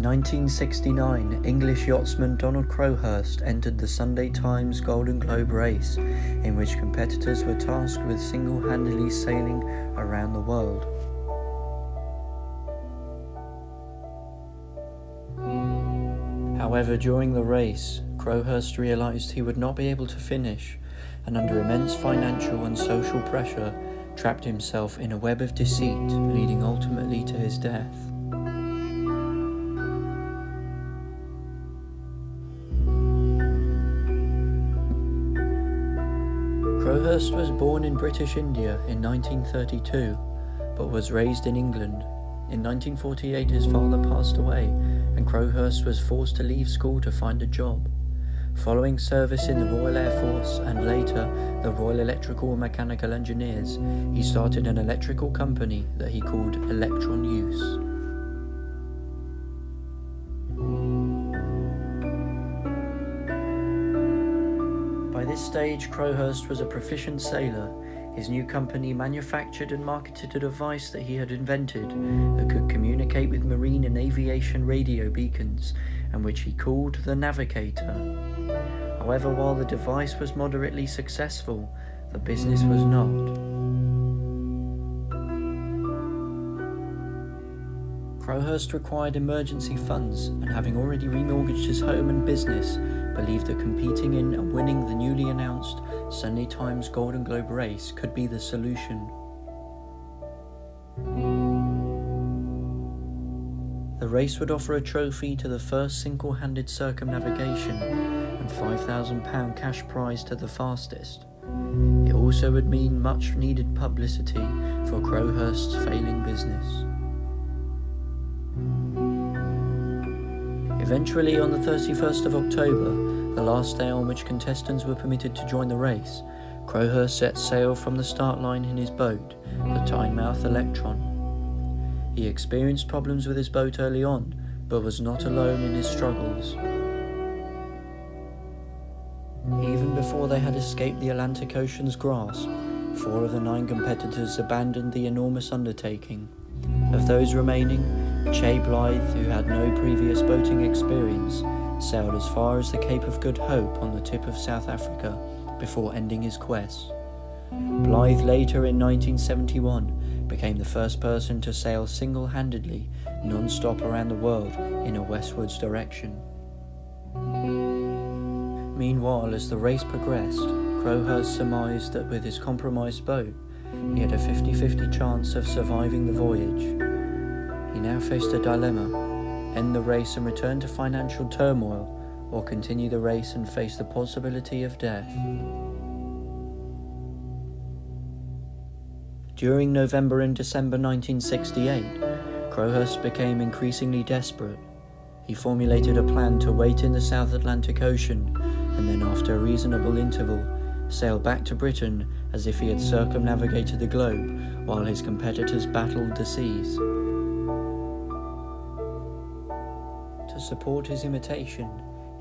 1969, English yachtsman Donald Crowhurst entered the Sunday Times Golden Globe race, in which competitors were tasked with single-handedly sailing around the world. However, during the race, Crowhurst realized he would not be able to finish, and under immense financial and social pressure, trapped himself in a web of deceit, leading ultimately to his death. Crowhurst was born in British India in 1932, but was raised in England. In 1948 his father passed away, and Crowhurst was forced to leave school to find a job. Following service in the Royal Air Force and later the Royal Electrical and Mechanical Engineers, he started an electrical company that he called Electron Use. By this stage, Crowhurst was a proficient sailor. His new company manufactured and marketed a device that he had invented that could communicate with marine and aviation radio beacons, and which he called the Navigator. However, while the device was moderately successful, the business was not. Crowhurst required emergency funds, and having already remortgaged his home and business, believed that competing in and winning the newly announced Sunday Times Golden Globe race could be the solution. The race would offer a trophy to the first single-handed circumnavigation and £5,000 cash prize to the fastest. It also would mean much needed publicity for Crowhurst's failing business. Eventually, on the 31st of October, the last day on which contestants were permitted to join the race, Crowhurst set sail from the start line in his boat, the Tynemouth Electron. He experienced problems with his boat early on, but was not alone in his struggles. Even before they had escaped the Atlantic Ocean's grasp, 4 of the 9 competitors abandoned the enormous undertaking. Of those remaining, Che Blythe, who had no previous boating experience, sailed as far as the Cape of Good Hope on the tip of South Africa before ending his quest. Blythe later in 1971 became the first person to sail single-handedly, non-stop around the world in a westwards direction. Meanwhile, as the race progressed, Crowhurst surmised that with his compromised boat, he had a 50-50 chance of surviving the voyage. He now faced a dilemma: end the race and return to financial turmoil, or continue the race and face the possibility of death. During November and December 1968, Crowhurst became increasingly desperate. He formulated a plan to wait in the South Atlantic Ocean, and then after a reasonable interval, sail back to Britain as if he had circumnavigated the globe while his competitors battled the seas. To support his imitation,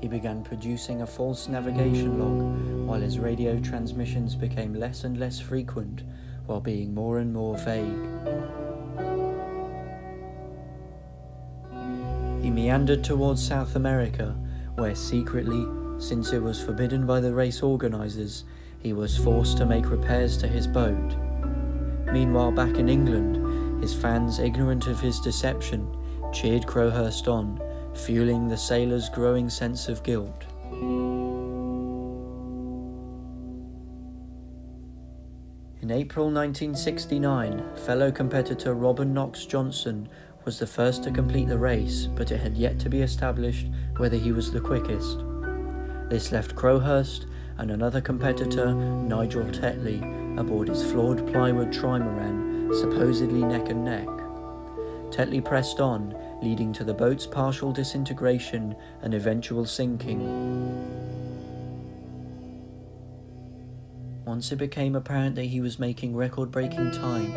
he began producing a false navigation log, while his radio transmissions became less and less frequent, while being more and more vague. He meandered towards South America, where secretly, since it was forbidden by the race organisers, he was forced to make repairs to his boat. Meanwhile, back in England, his fans, ignorant of his deception, cheered Crowhurst on, fueling the sailors' growing sense of guilt. In April 1969, fellow competitor Robin Knox Johnson was the first to complete the race, but it had yet to be established whether he was the quickest. This left Crowhurst and another competitor, Nigel Tetley, aboard his flawed plywood trimaran, supposedly neck and neck. Tetley pressed on, leading to the boat's partial disintegration and eventual sinking. Once it became apparent that he was making record-breaking time,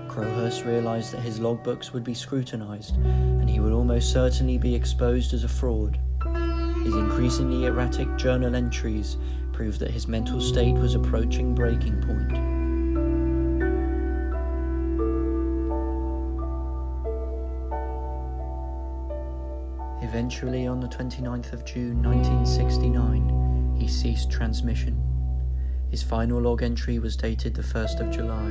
Crowhurst realized that his logbooks would be scrutinized, and he would almost certainly be exposed as a fraud. His increasingly erratic journal entries proved that his mental state was approaching breaking point. Eventually, on the 29th of June 1969, he ceased transmission. His final log entry was dated the 1st of July,